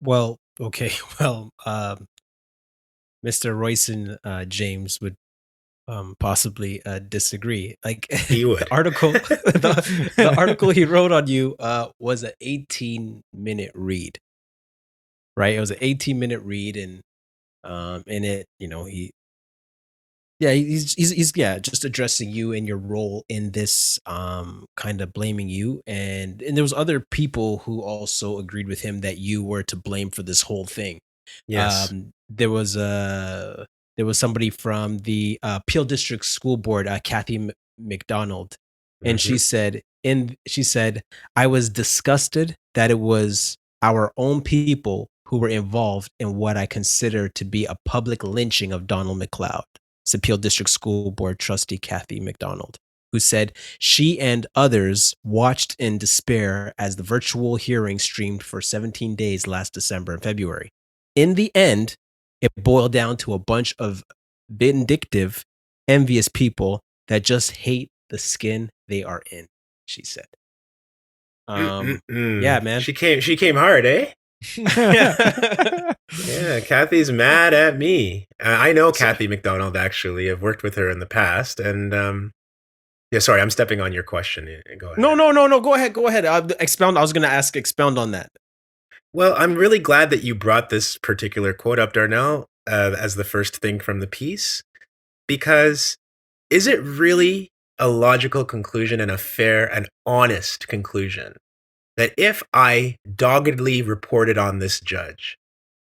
Well, okay. Well, Mr. Royson James would possibly disagree. Like He the would. article, the article he wrote on you was an 18-minute read, right? It was an 18-minute read, and in it, he's yeah, just addressing you and your role in this, kind of blaming you, and there was other people who also agreed with him that you were to blame for this whole thing. Yes. There was somebody from the Peel District School Board, Kathy McDonald, and Hmm. she said, I was disgusted that it was our own people who were involved in what I consider to be a public lynching of Donald McLeod. It's the Peel District School Board trustee Kathy McDonald, who said she and others watched in despair as the virtual hearing streamed for 17 days last December and February. In the end, it boiled down to a bunch of vindictive, envious people that just hate the skin they are in, she said. Yeah, Mm-mm-mm. man. She came hard, eh? Yeah, Kathy's mad at me. I know So, Kathy McDonald actually. I've worked with her in the past, and yeah. Sorry, I'm stepping on your question. Go no, ahead. no, no, no. Go ahead. Go ahead. Expound. I was going to ask, expound on that. Well, I'm really glad that you brought this particular quote up, Darnell, as the first thing from the piece, because is it really a logical conclusion and a fair and honest conclusion that if I doggedly reported on this judge,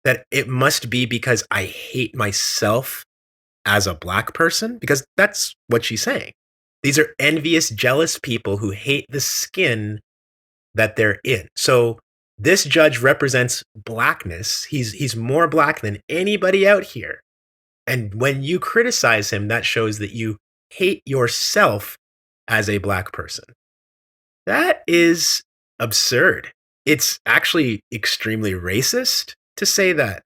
that it must be because I hate myself as a black person? Because that's what she's saying. These are envious, jealous people who hate the skin that they're in. So this judge represents blackness. He's more black than anybody out here. And when you criticize him, that shows that you hate yourself as a black person. That is absurd. It's actually extremely racist to say that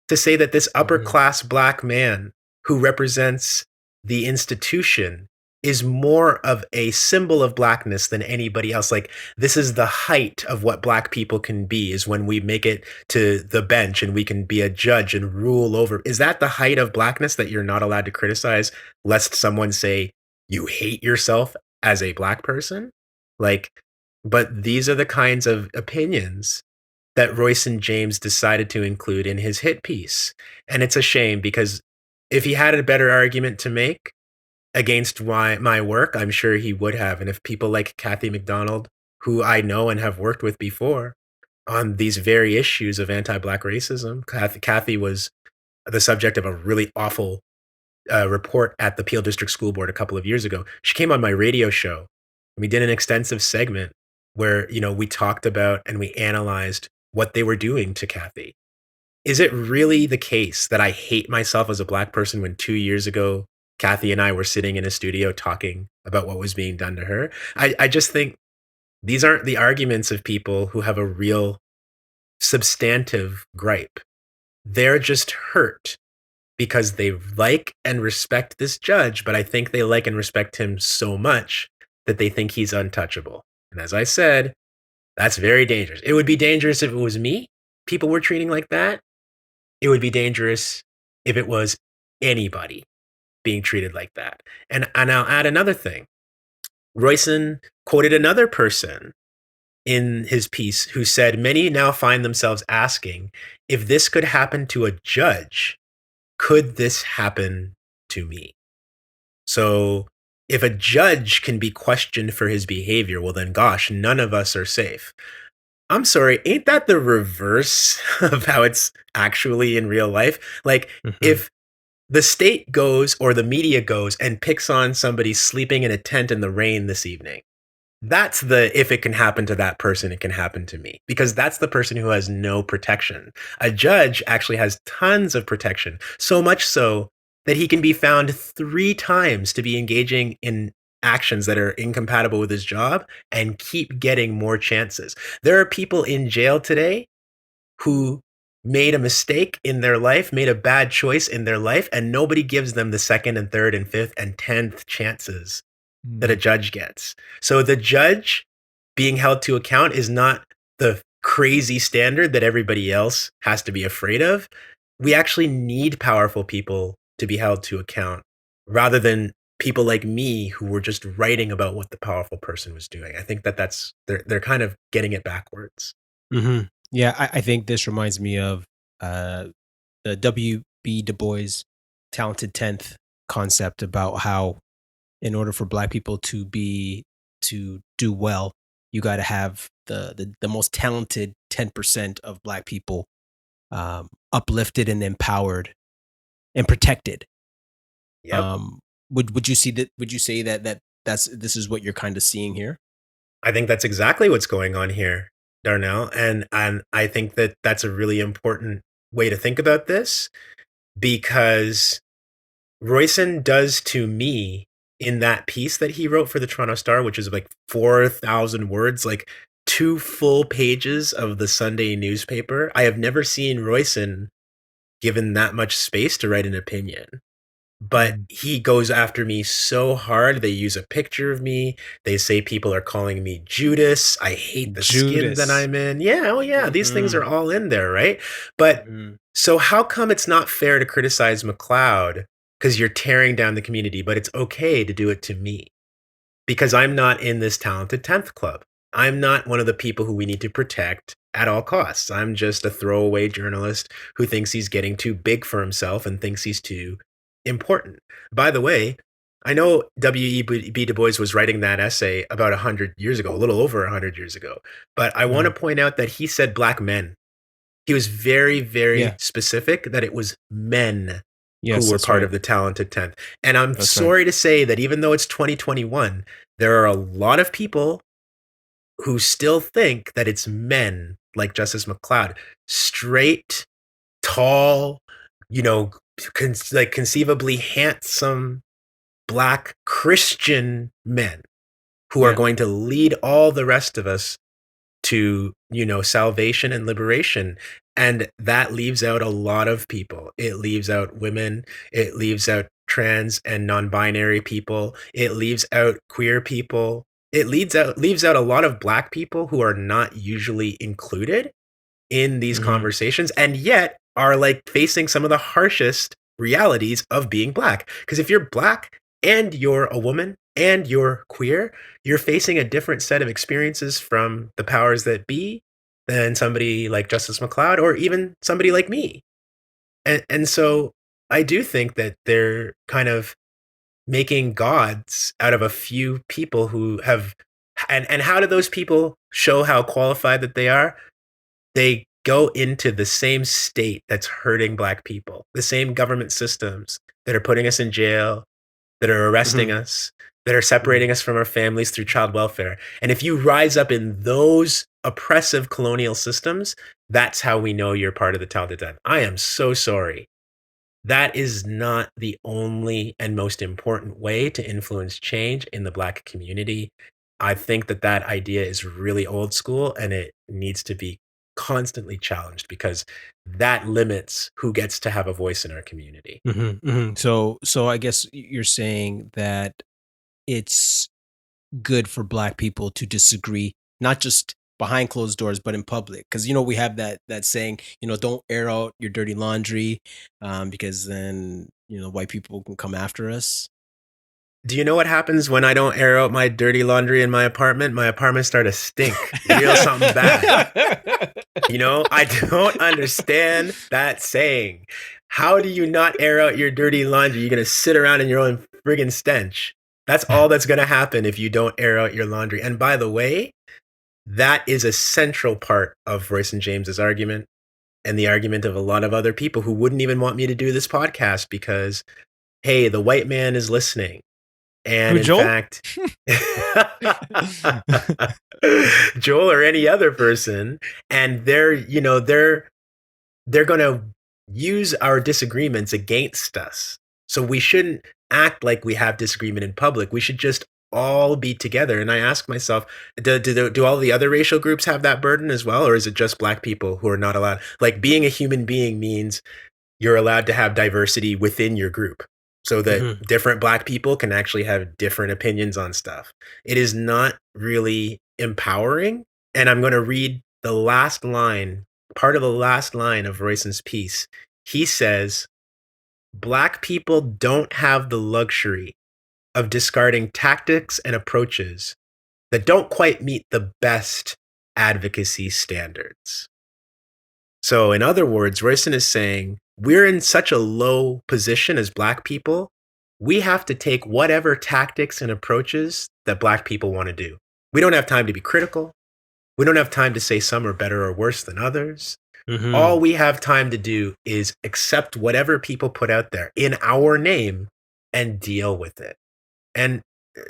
this upper Mhm. class black man who represents the institution is more of a symbol of blackness than anybody else. Like, this is the height of what black people can be, is when we make it to the bench and we can be a judge and rule over. Is that the height of blackness, that you're not allowed to criticize lest someone say you hate yourself as a black person? Like, but these are the kinds of opinions that Royce and James decided to include in his hit piece. And it's a shame, because if he had a better argument to make against my work, I'm sure he would have. And if people like Kathy McDonald, who I know and have worked with before on these very issues of anti-black racism, Kathy was the subject of a really awful report at the Peel District School Board a couple of years ago. She came on my radio show. We did an extensive segment where, we talked about and we analyzed what they were doing to Kathy. Is it really the case that I hate myself as a black person when 2 years ago, Kathy and I were sitting in a studio talking about what was being done to her? I just think these aren't the arguments of people who have a real substantive gripe. They're just hurt because they like and respect this judge, but I think they like and respect him so much that they think he's untouchable. And as I said, that's very dangerous. It would be dangerous if it was me, people were treating like that. It would be dangerous if it was anybody being treated like that. And I'll add another thing. Royson quoted another person in his piece who said, many now find themselves asking, if this could happen to a judge, could this happen to me? So if a judge can be questioned for his behavior, well, then gosh, none of us are safe. I'm sorry, ain't that the reverse of how it's actually in real life? Like, Mhm. if the state goes or the media goes and picks on somebody sleeping in a tent in the rain this evening, that's the, if it can happen to that person, it can happen to me, because that's the person who has no protection. A judge actually has tons of protection, so much so that he can be found 3 times to be engaging in actions that are incompatible with his job and keep getting more chances. There are people in jail today who made a mistake in their life, made a bad choice in their life, and nobody gives them the second and third and fifth and 10th chances that a Mm. judge gets. So the judge being held to account is not the crazy standard that everybody else has to be afraid of. We actually need powerful people to be held to account rather than people like me who were just writing about what the powerful person was doing. I think that that's they're kind of getting it backwards. Mhm. Yeah, I think this reminds me of, uh, the W.B. Du Bois talented 10th concept about how in order for Black people to do well, you gotta have the most talented 10% of Black people, uplifted and empowered and protected. Yep. Um, would you see that would you say that's this is what you're kinda seeing here? I think that's exactly what's going on here, Darnell, and I think that that's a really important way to think about this because Royson does to me in that piece that he wrote for the Toronto Star, which is like 4,000 words, like 2 full pages of the Sunday newspaper. I have never seen Royson given that much space to write an opinion. But Mhm. he goes after me so hard. They use a picture of me. They say people are calling me Judas. I hate the skin that Judas. I'm in. Yeah, oh yeah, these things are Mhm. all in there, right? But Mhm. so how come it's not fair to criticize McLeod because you're tearing down the community, but it's okay to do it to me? Because I'm not in this talented 10th club. I'm not one of the people who we need to protect at all costs. I'm just a throwaway journalist who thinks he's getting too big for himself and thinks he's too important. By the way, I know W.E.B. Du Bois was writing that essay about 100 years ago, a little over 100 years ago. But I want to Mhm. point out that he said black men. He was very, very Yeah. specific that it was men who Yes, were that's part right. of the talented 10th. And I'm That's right. sorry to say that even though it's 2021, there are a lot of people who still think that it's men like Justice McLeod, straight, tall, you know, like conceivably handsome black Christian men who are Yeah. going to lead all the rest of us to, salvation and liberation. And that leaves out a lot of people. It leaves out women, it leaves out trans and non-binary people, it leaves out queer people. It leaves out a lot of black people who are not usually included in these Mhm. conversations and yet are like facing some of the harshest realities of being black. Because if you're black and you're a woman and you're queer, you're facing a different set of experiences from the powers that be than somebody like Justice McLeod or even somebody like me. And so I do think that they're kind of making gods out of a few people who have and how do those people show how qualified that they are? They go into the same state that's hurting black people, the same government systems that are putting us in jail, that are arresting Mhm. us, that are Mhm. separating us from our families through child welfare. And if you rise up in those oppressive colonial systems, that's how we know you're part of the talented done. I am so sorry. That is not the only and most important way to influence change in the Black community. I think that that idea is really old school and it needs to be constantly challenged because that limits who gets to have a voice in our community. Mhm. Mhm. So I guess you're saying that it's good for Black people to disagree, not just behind closed doors, but in public. Because we have that saying, "Don't air out your dirty laundry," because then white people can come after us. Do you know what happens when I don't air out my dirty laundry in my apartment? My apartment starts to stink real something bad. I don't understand that saying. How do you not air out your dirty laundry? You're going to sit around in your own friggin' stench. That's all that's going to happen if you don't air out your laundry. And by the way, that is a central part of Royce and James's argument and the argument of a lot of other people who wouldn't even want me to do this podcast because, hey, the white man is listening. And Who, in Joel? fact, Joel or any other person, and they're going to use our disagreements against us. So we shouldn't act like we have disagreement in public. We should just all be together. And I ask myself, do all the other racial groups have that burden as well? Or is it just black people who are not allowed? Like being a human being means you're allowed to have diversity within your group so that Mhm. different black people can actually have different opinions on stuff. It is not really empowering. And I'm going to read the last line, part of the last line of Royson's piece, he says, Black people don't have the luxury of discarding tactics and approaches that don't quite meet the best advocacy standards. So, in other words, Royson is saying we're in such a low position as Black people, we have to take whatever tactics and approaches that Black people want to do. We don't have time to be critical. We don't have time to say some are better or worse than others. All Mhm. we have time to do is accept whatever people put out there in our name and deal with it. And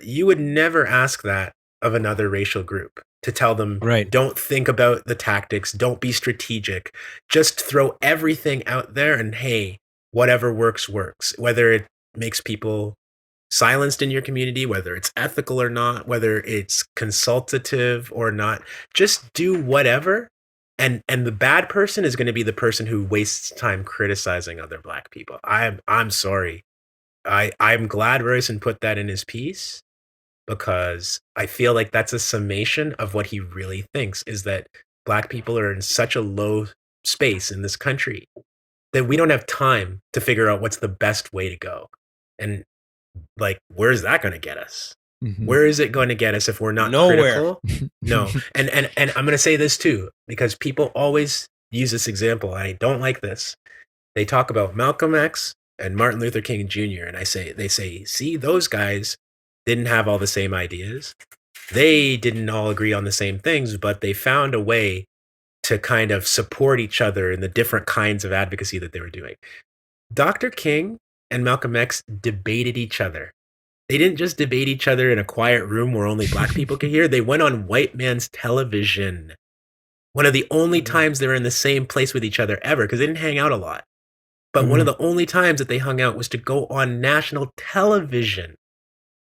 you would never ask that of another racial group, to tell them, Right. don't think about the tactics, don't be strategic, just throw everything out there and hey, whatever works, works. Whether it makes people silenced in your community, whether it's ethical or not, whether it's consultative or not, just do whatever. And the bad person is going to be the person who wastes time criticizing other Black people. I'm sorry. I'm glad Royson put that in his piece, because I feel like that's a summation of what he really thinks, is that Black people are in such a low space in this country that we don't have time to figure out what's the best way to go. And like, where's that going to get us? Mhm. Where is it going to get us if we're not Nowhere. critical? No. And I'm going to say this too, because people always use this example. I don't like this. They talk about Malcolm X and Martin Luther King Jr. And they say, see, those guys didn't have all the same ideas. They didn't all agree on the same things, but they found a way to kind of support each other in the different kinds of advocacy that they were doing. Dr. King and Malcolm X debated each other. They didn't just debate each other in a quiet room where only Black people could hear. They went on white man's television. One of the only Mhm. times they were in the same place with each other ever, because they didn't hang out a lot. But one of Mhm. the only times that they hung out was to go on national television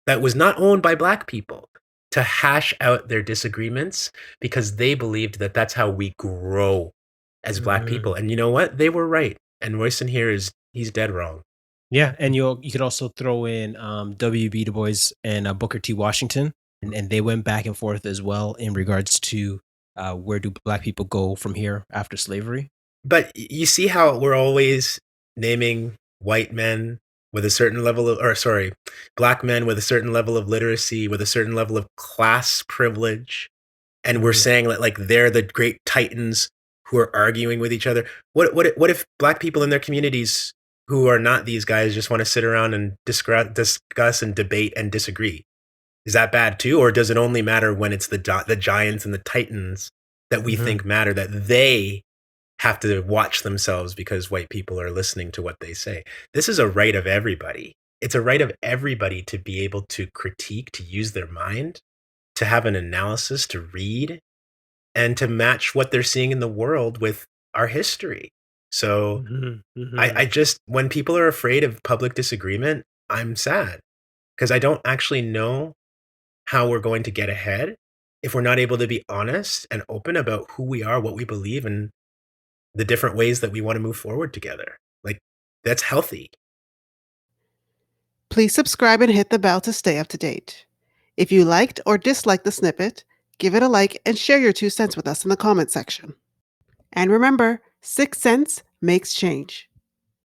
that was not owned by Black people, to hash out their disagreements, because they believed that that's how we grow as Black Mhm. people. And you know what? They were right. And Royston here he's dead wrong. Yeah, and you could also throw in, W.B. Du Bois and, Booker T. Washington, and they went back and forth as well in regards to, where do Black people go from here after slavery? But you see how we're always naming white men with a certain level of, or sorry, Black men with a certain level of literacy, with a certain level of class privilege, and we're Mhm. saying that like they're the great titans who are arguing with each other. What if Black people in their communities who are not these guys just want to sit around and discuss and debate and disagree? Is that bad too, or does it only matter when it's the giants and the titans that we Mhm. think matter, that they have to watch themselves because white people are listening to what they say? This is a right of everybody. It's a right of everybody to be able to critique, to use their mind, to have an analysis, to read, and to match what they're seeing in the world with our history. So Mhm. I Mhm. just, when people are afraid of public disagreement, I'm sad, because I don't actually know how we're going to get ahead if we're not able to be honest and open about who we are, what we believe, and the different ways that we want to move forward together. Like, that's healthy. Please subscribe and hit the bell to stay up to date. If you liked or disliked the snippet, give it a like and share your 2 cents with us in the comment section. And remember, 6 cents makes change.